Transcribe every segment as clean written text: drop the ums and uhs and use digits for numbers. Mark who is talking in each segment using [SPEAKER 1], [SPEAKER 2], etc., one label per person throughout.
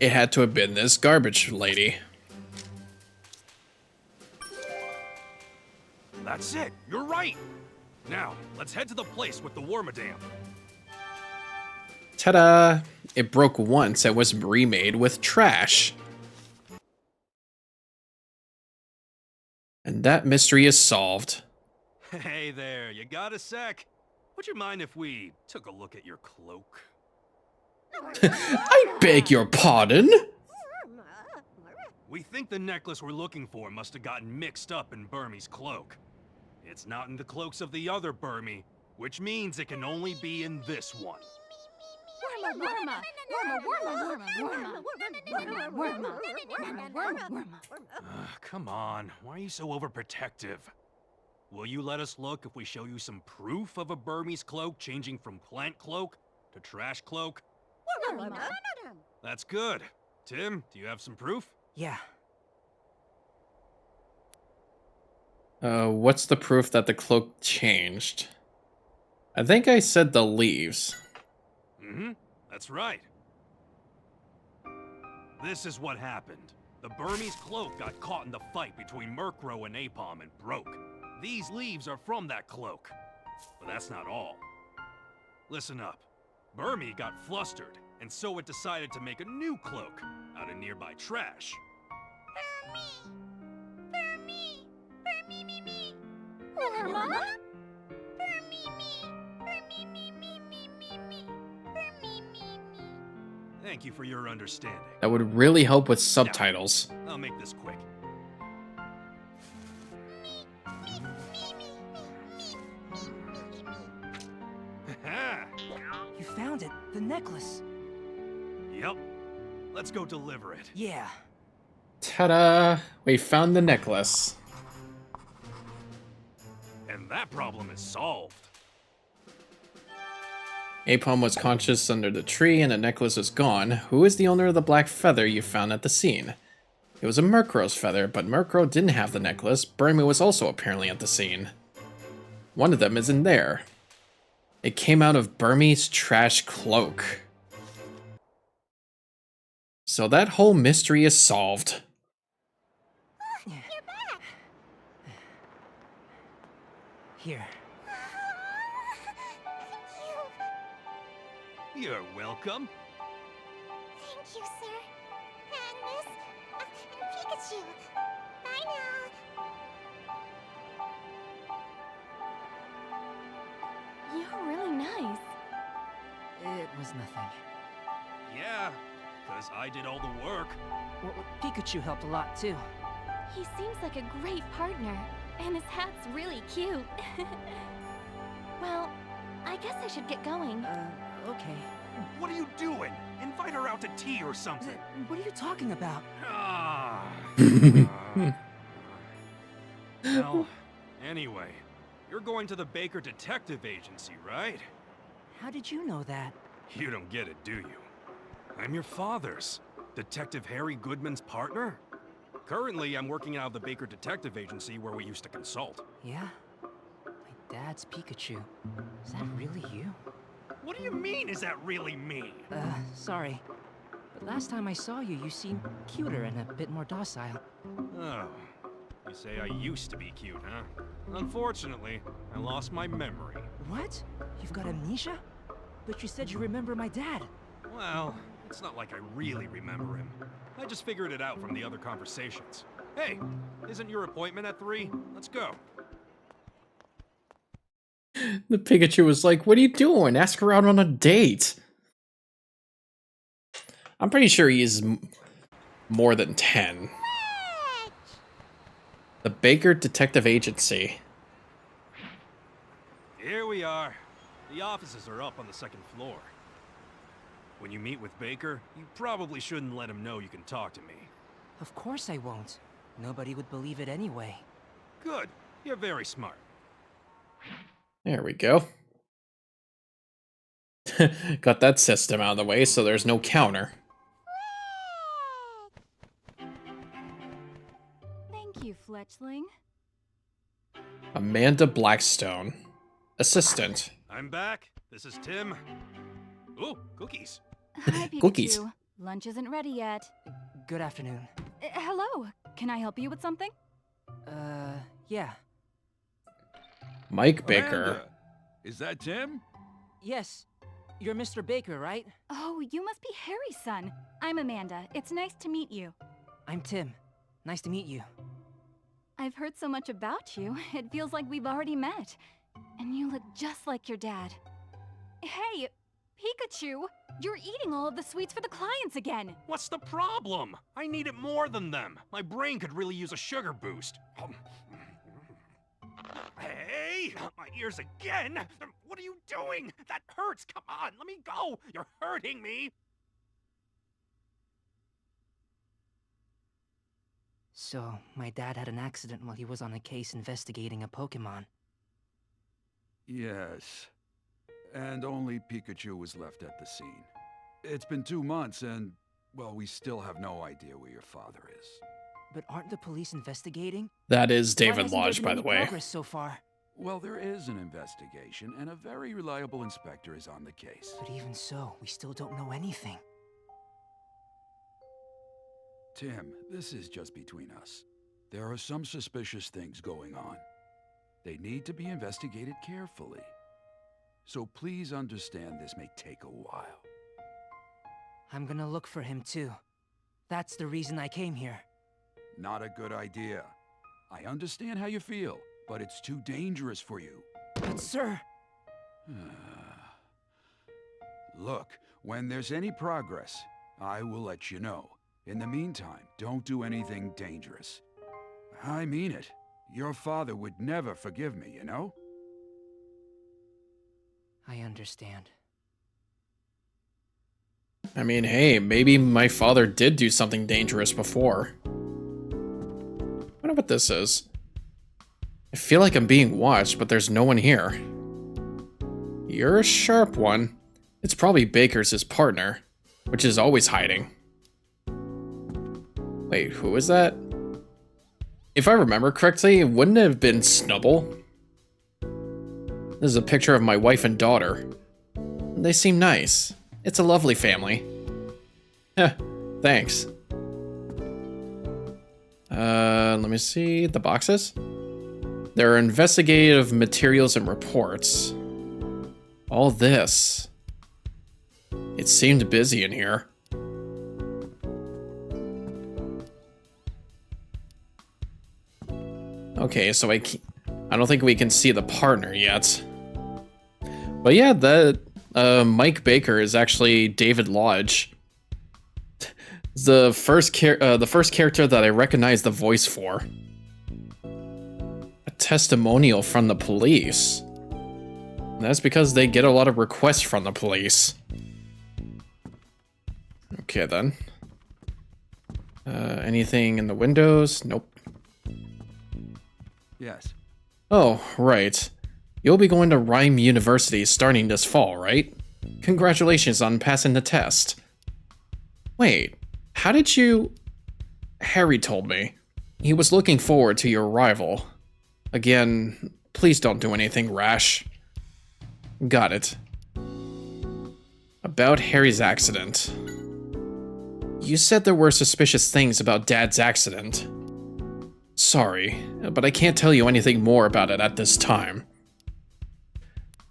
[SPEAKER 1] It had to have been this garbage lady.
[SPEAKER 2] That's it. You're right. Now, let's head to the place with the Wormadam.
[SPEAKER 1] Ta-da! It broke once and was remade with trash. And that mystery is solved.
[SPEAKER 2] Hey there, you got a sec? Would you mind if we took a look at your cloak?
[SPEAKER 1] I beg your pardon?
[SPEAKER 2] We think the necklace we're looking for must have gotten mixed up in Burmy's cloak. It's not in the cloaks of the other Burmy, which means it can only be in this one. Come on, why are you so overprotective? Will you let us look if we show you some proof of a Burmese cloak changing from plant cloak to trash cloak? That's good. Tim, do you have some proof?
[SPEAKER 3] Yeah.
[SPEAKER 1] What's the proof that the cloak changed? I think I said the leaves.
[SPEAKER 2] Mm-hmm, that's right. This is what happened. The Burmese cloak got caught in the fight between Murkrow and Apom and broke. These leaves are from that cloak. But that's not all. Listen up. Burmy got flustered, and so it decided to make a new cloak out of nearby trash. Thank you for your understanding.
[SPEAKER 1] That would really help with subtitles.
[SPEAKER 2] I'll make this quick.
[SPEAKER 3] You found it. The necklace.
[SPEAKER 2] Yep. Let's go deliver it.
[SPEAKER 3] Yeah.
[SPEAKER 1] Ta-da! We found the necklace.
[SPEAKER 2] And that problem is solved.
[SPEAKER 1] Apom was conscious under the tree and the necklace is gone. Who is the owner of the black feather you found at the scene? It was a Murkrow's feather, but Murkrow didn't have the necklace. Burmy was also apparently at the scene. One of them is in there. It came out of Burmy's trash cloak. So that whole mystery is solved.
[SPEAKER 4] You're back!
[SPEAKER 3] Here.
[SPEAKER 4] Thank you.
[SPEAKER 2] You're welcome.
[SPEAKER 4] Thank you, sir. And Miss... and Pikachu. Bye now. You're really nice.
[SPEAKER 3] It was nothing.
[SPEAKER 2] Yeah, because I did all the work.
[SPEAKER 3] Well, Pikachu helped a lot too.
[SPEAKER 4] He seems like a great partner. And his hat's really cute. Well, I guess I should get going.
[SPEAKER 3] Okay.
[SPEAKER 2] What are you doing? Invite her out to tea or something.
[SPEAKER 3] What are you talking about?
[SPEAKER 2] Ah. Well, anyway, you're going to the Baker Detective Agency, right?
[SPEAKER 3] How did you know that?
[SPEAKER 2] You don't get it, do you? I'm your father's, Detective Harry Goodman's partner. Currently, I'm working out of the Baker Detective Agency where we used to consult.
[SPEAKER 3] Yeah? My dad's Pikachu. Is that really you?
[SPEAKER 2] What do you mean, is that really me?
[SPEAKER 3] Sorry. But last time I saw you, you seemed cuter and a bit more docile.
[SPEAKER 2] Oh, you say I used to be cute, huh? Unfortunately, I lost my memory.
[SPEAKER 3] What? You've got amnesia? But you said you remember my dad.
[SPEAKER 2] Well, it's not like I really remember him. I just figured it out from the other conversations. Hey, isn't your appointment at 3? Let's go.
[SPEAKER 1] The Pikachu was like, what are you doing? Ask her out on a date. I'm pretty sure he's more than 10. The Baker Detective Agency.
[SPEAKER 2] Here we are. The offices are up on the 2nd floor. When you meet with Baker, you probably shouldn't let him know you can talk to me.
[SPEAKER 3] Of course I won't. Nobody would believe it anyway.
[SPEAKER 2] Good. You're very smart.
[SPEAKER 1] There we go. Got that system out of the way, so there's no counter.
[SPEAKER 4] Thank you, Fletchling.
[SPEAKER 1] Amanda Blackstone. Assistant.
[SPEAKER 2] I'm back. This is Tim. Ooh, cookies.
[SPEAKER 4] Hi, Pikachu.
[SPEAKER 1] Cookies.
[SPEAKER 5] Lunch isn't ready yet.
[SPEAKER 3] Good afternoon.
[SPEAKER 5] Hello. Can I help you with something?
[SPEAKER 3] Yeah.
[SPEAKER 1] Mike Baker.
[SPEAKER 2] Amanda, is that Tim?
[SPEAKER 3] Yes. You're Mr. Baker, right?
[SPEAKER 5] Oh, you must be Harry's son. I'm Amanda. It's nice to meet you.
[SPEAKER 3] I'm Tim. Nice to meet you.
[SPEAKER 5] I've heard so much about you. It feels like we've already met. And you look just like your dad. Hey, Pikachu! You're eating all of the sweets for the clients again!
[SPEAKER 2] What's the problem? I need it more than them. My brain could really use a sugar boost. Hey, my ears again! What are you doing? That hurts! Come on, let me go! You're hurting me!
[SPEAKER 3] So, my dad had an accident while he was on a case investigating a Pokemon.
[SPEAKER 6] Yes. And only Pikachu was left at the scene. It's been 2 months and, well, we still have no idea where your father is.
[SPEAKER 3] But aren't the police investigating?
[SPEAKER 1] That is
[SPEAKER 3] Why
[SPEAKER 1] David
[SPEAKER 3] hasn't there
[SPEAKER 1] Lodge,
[SPEAKER 3] been
[SPEAKER 1] by
[SPEAKER 3] any
[SPEAKER 1] the way.
[SPEAKER 3] progress so far?
[SPEAKER 6] Well, there is an investigation, and a very reliable inspector is on the case.
[SPEAKER 3] But even so, we still don't know anything.
[SPEAKER 6] Tim, this is just between us. There are some suspicious things going on. They need to be investigated carefully. So please understand this may take a while.
[SPEAKER 3] I'm gonna look for him too. That's the reason I came here.
[SPEAKER 6] Not a good idea. I understand how you feel, but it's too dangerous for you.
[SPEAKER 3] But sir...
[SPEAKER 6] Look, when there's any progress, I will let you know. In the meantime, don't do anything dangerous. I mean it. Your father would never forgive me, you know?
[SPEAKER 3] I understand.
[SPEAKER 1] I mean, hey, maybe my father did do something dangerous before. I wonder what this is. I feel like I'm being watched, but there's no one here. You're a sharp one. It's probably Baker's his partner, which is always hiding. Wait, who is that? If I remember correctly, wouldn't it have been Snubble? This is a picture of my wife and daughter. They seem nice. It's a lovely family. Heh, thanks. Let me see the boxes. There are investigative materials and reports. All this. It seemed busy in here. Okay, so I don't think we can see the partner yet. But yeah, that Mike Baker is actually David Lodge. The first character that I recognize the voice for. A testimonial from the police. And that's because they get a lot of requests from the police. Okay then. Anything in the windows? Nope.
[SPEAKER 6] Yes.
[SPEAKER 1] Oh, right. You'll be going to Rhyme University starting this fall, right? Congratulations on passing the test. Wait, how did you... Harry told me. He was looking forward to your arrival. Again, please don't do anything rash. Got it. About Harry's accident. You said there were suspicious things about Dad's accident. Sorry, but I can't tell you anything more about it at this time.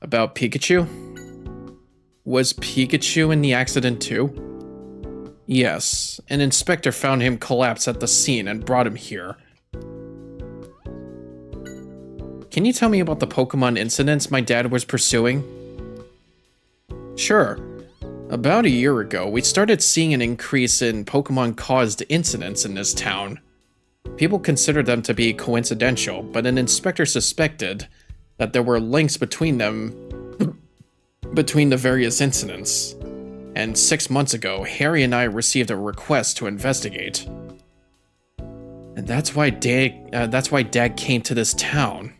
[SPEAKER 1] About Pikachu? Was Pikachu in the accident too? Yes, an inspector found him collapsed at the scene and brought him here. Can you tell me about the Pokemon incidents my dad was pursuing? Sure. About a year ago, we started seeing an increase in Pokemon-caused incidents in this town. People considered them to be coincidental, but an inspector suspected that there were links between them, between the various incidents. And 6 months ago, Harry and I received a request to investigate. And that's why Dad came to this town.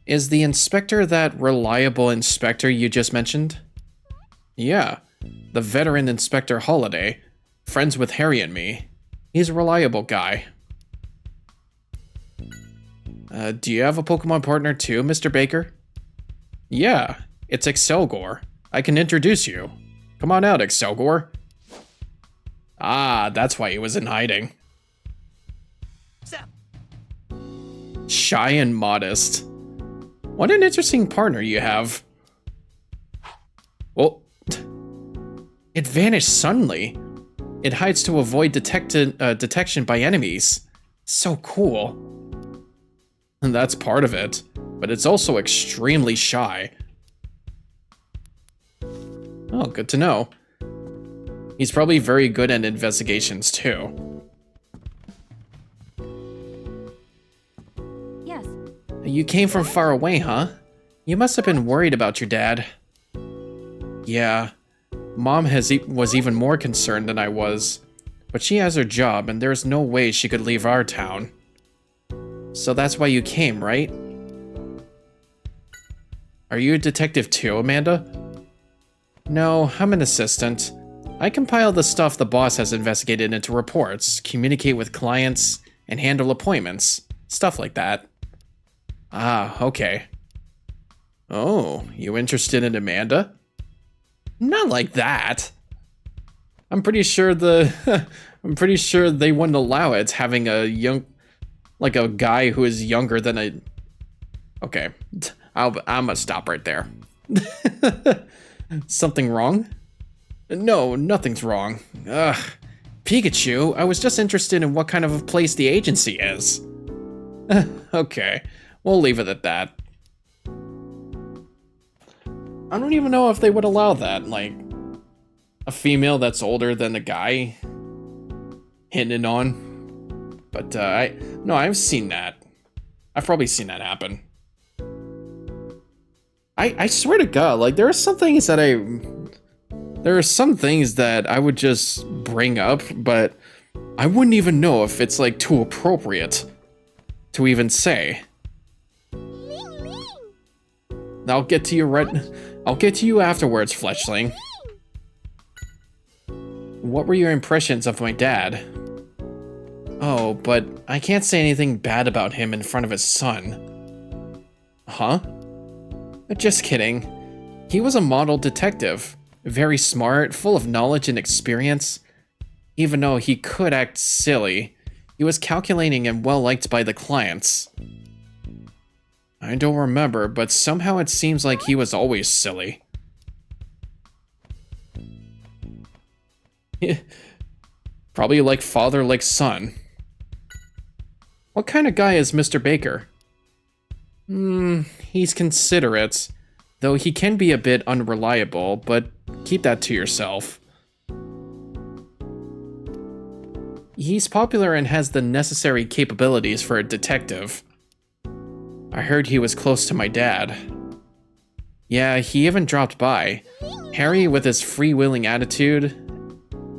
[SPEAKER 1] Is the inspector that reliable inspector you just mentioned? Yeah, the veteran Inspector Holiday. Friends with Harry and me. He's a reliable guy. Do you have a Pokemon partner too, Mr. Baker? Yeah, it's Excelgor. I can introduce you. Come on out, Excelgor. Ah, that's why he was in hiding. Shy and modest. What an interesting partner you have. Oh, it vanished suddenly. It hides to avoid detection by enemies. So cool. And that's part of it, but it's also extremely shy. Oh, good to know. He's probably very good at investigations too.
[SPEAKER 5] Yes.
[SPEAKER 1] You came from far away, huh? You must have been worried about your dad. Yeah. Mom was even more concerned than I was. But she has her job, and there's no way she could leave our town. So that's why you came, right? Are you a detective too, Amanda? No, I'm an assistant. I compile the stuff the boss has investigated into reports, communicate with clients, and handle appointments. Stuff like that. Ah, okay. Oh, you interested in Amanda? Not like that. I'm pretty sure I'm pretty sure they wouldn't allow it, having a like a guy who is younger than a... Okay, I'm gonna stop right there. Something wrong? No, nothing's wrong. Ugh. Pikachu, I was just interested in what kind of a place the agency is. Okay, we'll leave it at that. I don't even know if they would allow that, like, a female that's older than a guy hitting on. But, I've seen that. I've probably seen that happen. I swear to God, like, there are some things that I would just bring up, but I wouldn't even know if it's, like, too appropriate to even say. I'll get to you afterwards, Fletchling. What were your impressions of my dad? Oh, but I can't say anything bad about him in front of his son. Huh? Just kidding. He was a model detective. Very smart, full of knowledge and experience. Even though he could act silly, he was calculating and well-liked by the clients. I don't remember, but somehow it seems like he was always silly. Probably like father, like son. What kind of guy is Mr. Baker? He's considerate, though he can be a bit unreliable, but keep that to yourself. He's popular and has the necessary capabilities for a detective. I heard he was close to my dad. Yeah, he even dropped by. Harry, with his freewheeling attitude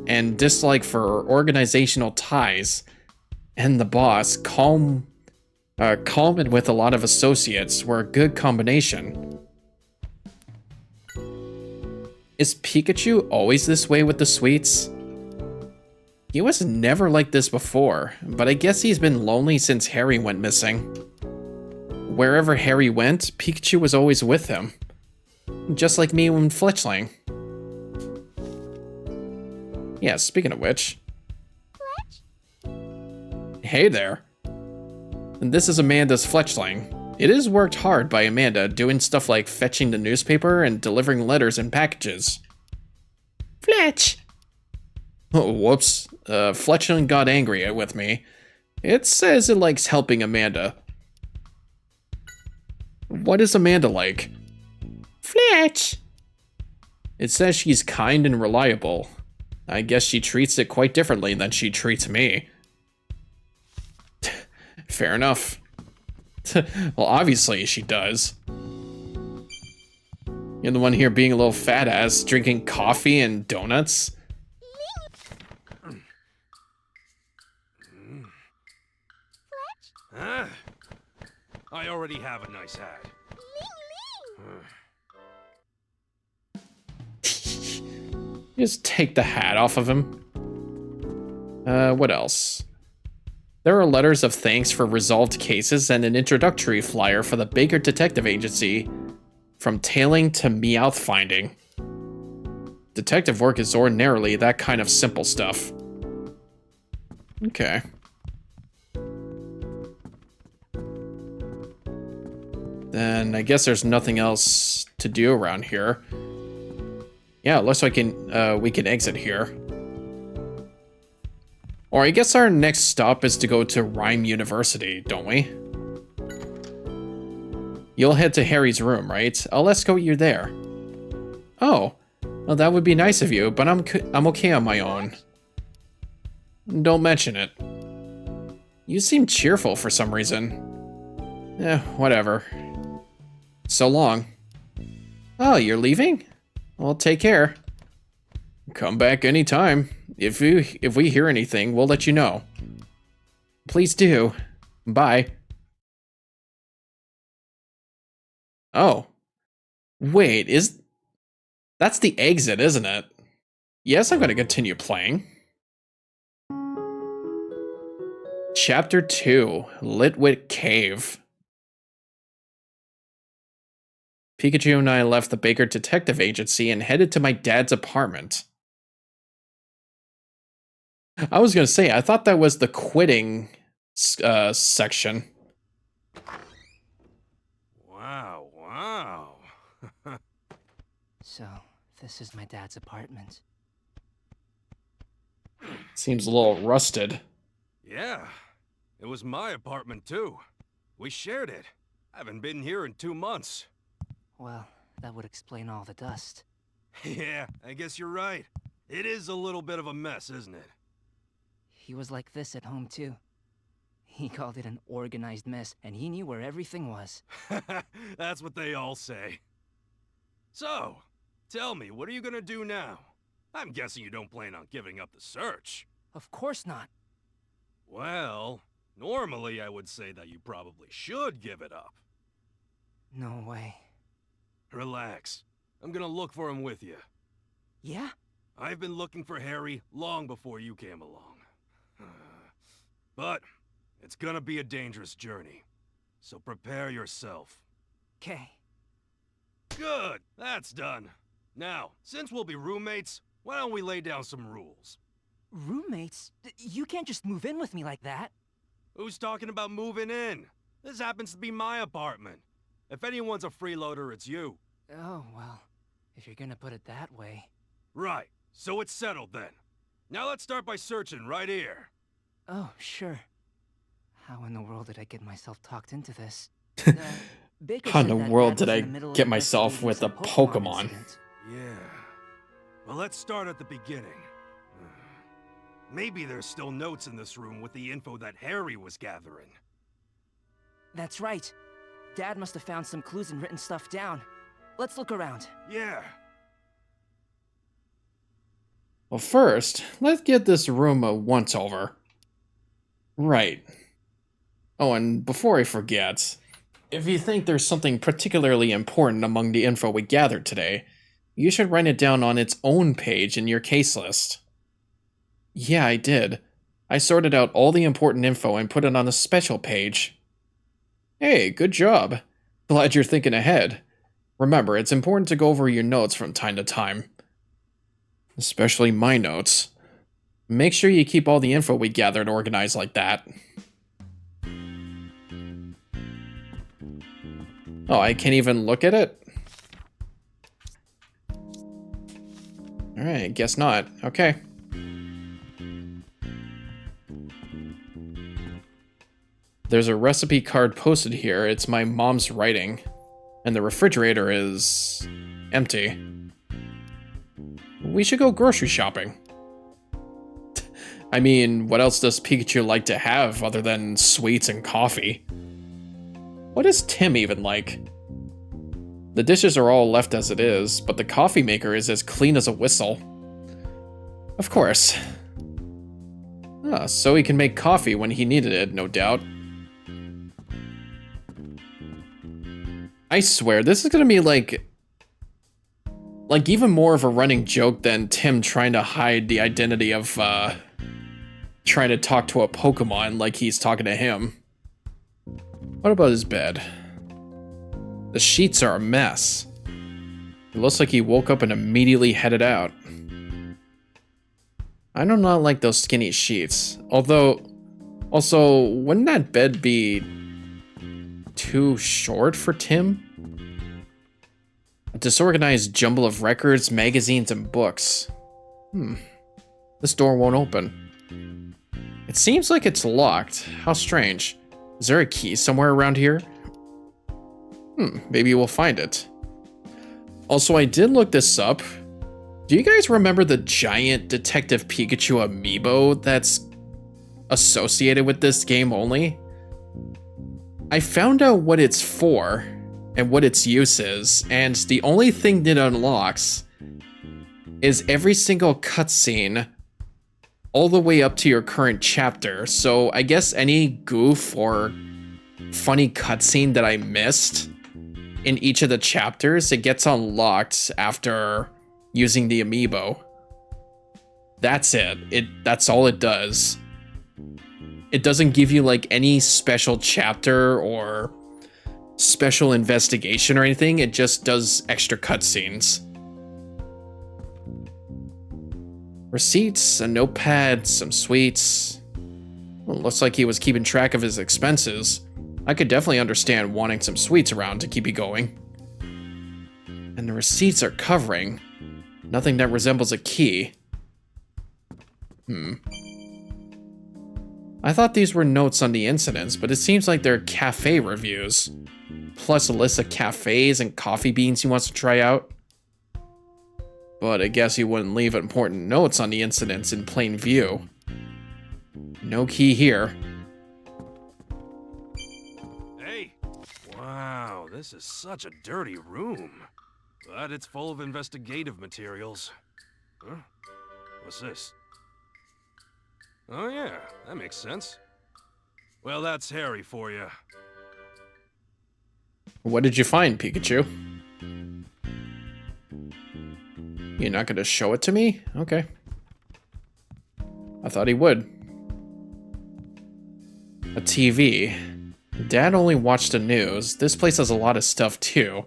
[SPEAKER 1] and dislike for organizational ties, and the boss, calm and with a lot of associates, were a good combination. Is Pikachu always this way with the sweets? He was never like this before, but I guess he's been lonely since Harry went missing. Wherever Harry went, Pikachu was always with him. Just like me and Fletchling. Yeah, speaking of which. Hey there. And this is Amanda's Fletchling. It is worked hard by Amanda, doing stuff like fetching the newspaper and delivering letters and packages. Fletch! Oh, whoops. Fletchling got angry with me. It says it likes helping Amanda. What is Amanda like? Fletch! It says she's kind and reliable. I guess she treats it quite differently than she treats me. Fair enough. Well, obviously she does. You're the one here being a little fat ass, drinking coffee and donuts.
[SPEAKER 2] Huh? I already have a nice hat.
[SPEAKER 1] Just take the hat off of him. What else? There are letters of thanks for resolved cases and an introductory flyer for the Baker Detective Agency from tailing to Meowth finding. Detective work is ordinarily that kind of simple stuff. Okay. Then I guess there's nothing else to do around here. Yeah, it looks like we can exit here. Or I guess our next stop is to go to Rhyme University, don't we? You'll head to Harry's room, right? I'll escort you there. Oh, well, that would be nice of you, but I'm okay on my own. Don't mention it. You seem cheerful for some reason. Whatever. So long. Oh, you're leaving? Well, take care. Come back anytime. If we hear anything, we'll let you know. Please do. Bye. Oh. Wait, that's the exit, isn't it? Yes, I'm gonna continue playing. Chapter 2, Litwit Cave. Pikachu and I left the Baker Detective Agency and headed to my dad's apartment. I was gonna say, I thought that was the quitting section.
[SPEAKER 2] Wow.
[SPEAKER 3] So, this is my dad's apartment.
[SPEAKER 1] Seems a little rusted.
[SPEAKER 2] Yeah, it was my apartment too. We shared it. I haven't been here in 2 months.
[SPEAKER 3] Well, that would explain all the dust.
[SPEAKER 2] Yeah, I guess you're right. It is a little bit of a mess, isn't it?
[SPEAKER 3] He was like this at home too. He called it an organized mess, and he knew where everything was.
[SPEAKER 2] That's what they all say. So, tell me, what are you gonna do now? I'm guessing you don't plan on giving up the search.
[SPEAKER 3] Of course not.
[SPEAKER 2] Well, normally I would say that you probably should give it up.
[SPEAKER 3] No way.
[SPEAKER 2] Relax. I'm gonna look for him with you.
[SPEAKER 3] Yeah?
[SPEAKER 2] I've been looking for Harry long before you came along. But it's gonna be a dangerous journey. So prepare yourself.
[SPEAKER 3] 'Kay.
[SPEAKER 2] Good! That's done. Now, since we'll be roommates, why don't we lay down some rules?
[SPEAKER 3] Roommates? You can't just move in with me like that.
[SPEAKER 2] Who's talking about moving in? This happens to be my apartment. If anyone's a freeloader, it's you.
[SPEAKER 3] Oh, well, if you're gonna put it that way.
[SPEAKER 2] Right. So it's settled then. Now let's start by searching right here.
[SPEAKER 3] Oh, sure. How in the world did I get myself talked into this? Baker
[SPEAKER 1] How in
[SPEAKER 3] said
[SPEAKER 1] the
[SPEAKER 3] that
[SPEAKER 1] world
[SPEAKER 3] Dad
[SPEAKER 1] did
[SPEAKER 3] was
[SPEAKER 1] I
[SPEAKER 3] in the middle of
[SPEAKER 1] get myself with a
[SPEAKER 3] investigating some
[SPEAKER 1] Pokemon?
[SPEAKER 3] incident.
[SPEAKER 2] Yeah. Well, let's start at the beginning. Maybe there's still notes in this room with the info that Harry was gathering.
[SPEAKER 3] That's right. Dad must have found some clues and written stuff down. Let's look around.
[SPEAKER 2] Yeah.
[SPEAKER 1] Well, first, let's get this room a once-over. Right. Oh, and before I forget, if you think there's something particularly important among the info we gathered today, you should write it down on its own page in your case list. Yeah, I did. I sorted out all the important info and put it on a special page. Hey, good job. Glad you're thinking ahead. Remember, it's important to go over your notes from time to time. Especially my notes. Make sure you keep all the info we gathered organized like that. Oh, I can't even look at it? Alright, guess not. Okay. There's a recipe card posted here. It's my mom's writing. And the refrigerator is empty. We should go grocery shopping. I mean, what else does Pikachu like to have other than sweets and coffee? What is Tim even like? The dishes are all left as it is, but the coffee maker is as clean as a whistle. Of course. So he can make coffee when he needed it, no doubt. I swear, this is gonna be like even more of a running joke than Tim trying to hide the identity of, trying to talk to a Pokemon like he's talking to him. What about his bed? The sheets are a mess. It looks like he woke up and immediately headed out. I do not like those skinny sheets. Although, also, wouldn't that bed be too short for Tim? A disorganized jumble of records, magazines, and books. This door won't open. It seems like it's locked. How strange. Is there a key somewhere around here? Maybe we'll find it. Also, I did look this up. Do you guys remember the giant Detective Pikachu amiibo that's associated with this game only? I found out what it's for and what its use is, and the only thing that unlocks is every single cutscene all the way up to your current chapter. So I guess any goof or funny cutscene that I missed in each of the chapters, it gets unlocked after using the amiibo. That's it. That's all it does. It doesn't give you like any special chapter or special investigation or anything. It just does extra cutscenes. Receipts, a notepad, some sweets. Well, looks like he was keeping track of his expenses. I could definitely understand wanting some sweets around to keep you going. And the receipts are covering. Nothing that resembles a key. I thought these were notes on the incidents, but it seems like they're cafe reviews. Plus a list of cafes and coffee beans he wants to try out. But I guess he wouldn't leave important notes on the incidents in plain view. No key here.
[SPEAKER 2] Hey! Wow, this is such a dirty room. But it's full of investigative materials. Huh? What's this? Oh yeah, that makes sense. Well, that's Harry for you.
[SPEAKER 1] What did you find, Pikachu? You're not gonna show it to me? Okay. I thought he would. A TV. Dad only watched the news. This place has a lot of stuff too.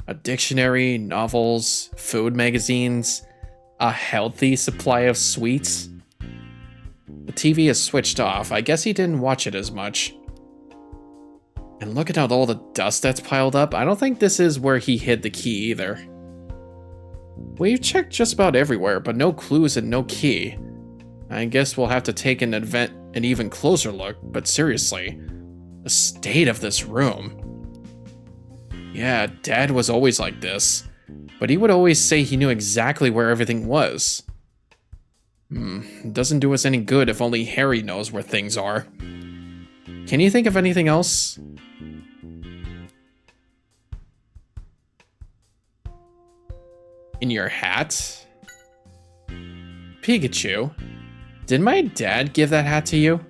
[SPEAKER 1] A dictionary, novels, food magazines, a healthy supply of sweets. The TV is switched off. I guess he didn't watch it as much. And look at all the dust that's piled up. I don't think this is where he hid the key either. We've checked just about everywhere, but no clues and no key. I guess we'll have to take an even closer look, but seriously, the state of this room. Yeah, Dad was always like this, but he would always say he knew exactly where everything was. It doesn't do us any good if only Harry knows where things are. Can you think of anything else? In your hat? Pikachu, did my dad give that hat to you?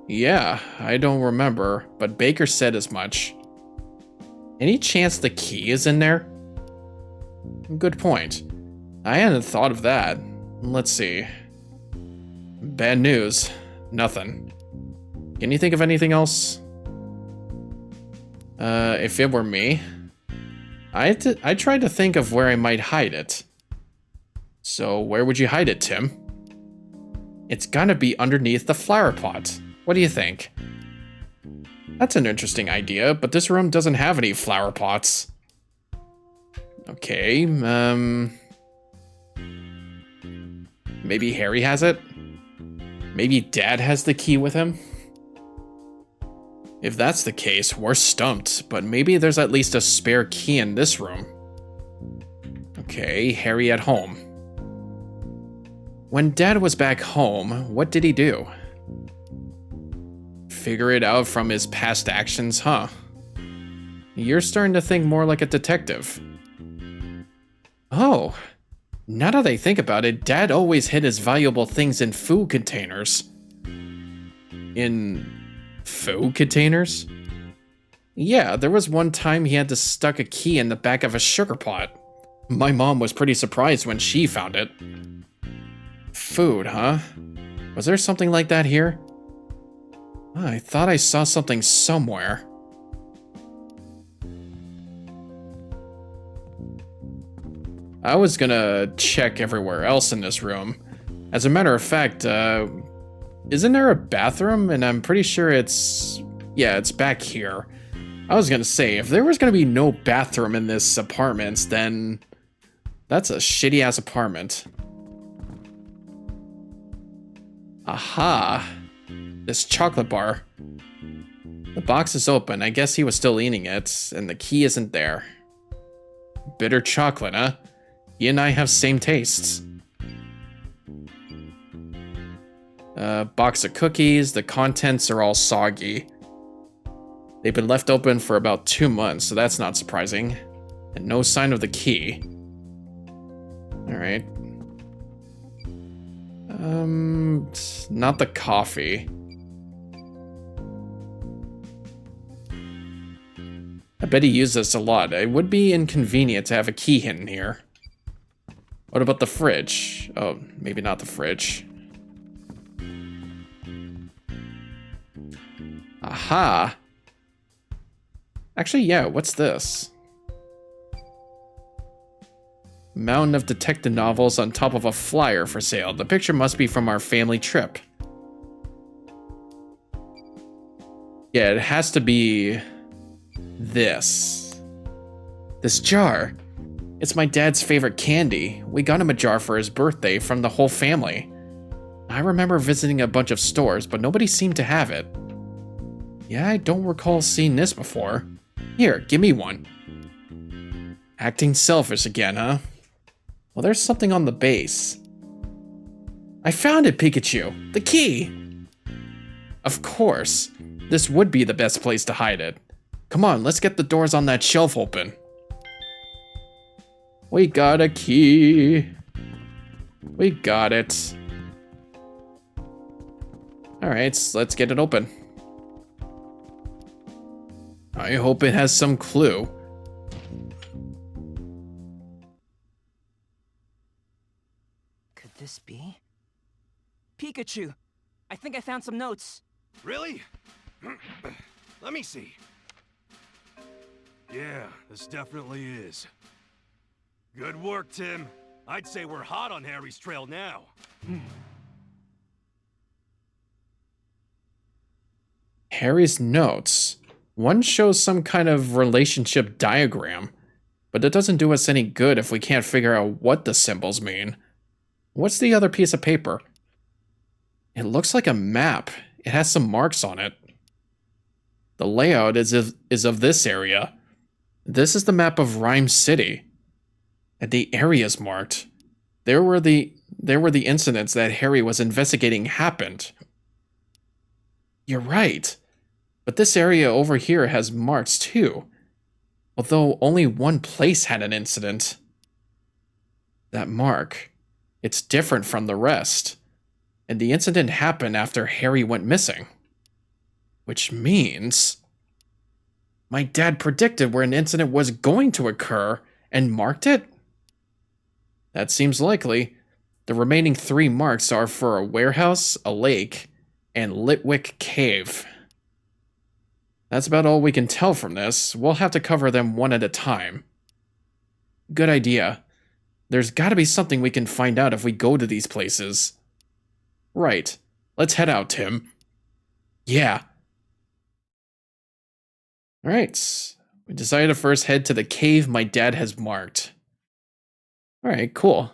[SPEAKER 1] Yeah, I don't remember, but Baker said as much. Any chance the key is in there? Good point. I hadn't thought of that. Let's see. Bad news. Nothing. Can you think of anything else? If it were me, I tried to think of where I might hide it. So where would you hide it, Tim? It's gotta be underneath the flower pot. What do you think? That's an interesting idea, but this room doesn't have any flower pots. Okay, maybe Harry has it? Maybe Dad has the key with him? If that's the case, we're stumped, but maybe there's at least a spare key in this room. Okay, Harry at home. When Dad was back home, what did he do? Figure it out from his past actions, huh? You're starting to think more like a detective. Oh, now that I think about it, Dad always hid his valuable things in food containers. In food containers? Yeah, there was one time he had to stuck a key in the back of a sugar pot. My mom was pretty surprised when she found it. Food, huh? Was there something like that here? I thought I saw something somewhere. I was gonna check everywhere else in this room. As a matter of fact, isn't there a bathroom? And I'm pretty sure it's... yeah, it's back here. I was gonna say, if there was gonna be no bathroom in this apartment, then that's a shitty-ass apartment. Aha! This chocolate bar. The box is open. I guess he was still eating it, and the key isn't there. Bitter chocolate, huh? You and I have same tastes. Box of cookies. The contents are all soggy. They've been left open for about 2 months, so that's not surprising. And no sign of the key. Alright. Not the coffee. I bet he used this a lot. It would be inconvenient to have a key hidden here. What about the fridge? Oh, maybe not the fridge. Aha! Actually, yeah, what's this? Mountain of detective novels on top of a flyer for sale. The picture must be from our family trip. Yeah, it has to be this. This jar. It's my dad's favorite candy. We got him a jar for his birthday from the whole family. I remember visiting a bunch of stores, but nobody seemed to have it. Yeah, I don't recall seeing this before. Here, give me one. Acting selfish again, huh? Well, there's something on the base. I found it, Pikachu! The key! Of course. This would be the best place to hide it. Come on, let's get the doors on that shelf open. We got a key. We got it. Alright, let's get it open. I hope it has some clue.
[SPEAKER 3] Could this be? Pikachu! I think I found some notes.
[SPEAKER 2] Really? Let me see. Yeah, this definitely is. Good work, Tim. I'd say we're hot on Harry's trail now.
[SPEAKER 1] Harry's notes. One shows some kind of relationship diagram, but it doesn't do us any good if we can't figure out what the symbols mean. What's the other piece of paper? It looks like a map. It has some marks on it. The layout is of this area. This is the map of Rhyme City. And the areas marked. There were the incidents that Harry was investigating happened. You're right. But this area over here has marks too. Although only one place had an incident. That mark, it's different from the rest. And the incident happened after Harry went missing. Which means my dad predicted where an incident was going to occur and marked it? That seems likely. The remaining 3 marks are for a warehouse, a lake, and Litwick Cave. That's about all we can tell from this. We'll have to cover them one at a time. Good idea. There's gotta be something we can find out if we go to these places. Right. Let's head out, Tim. Yeah. Alright. We decided to first head to the cave my dad has marked. Alright, cool.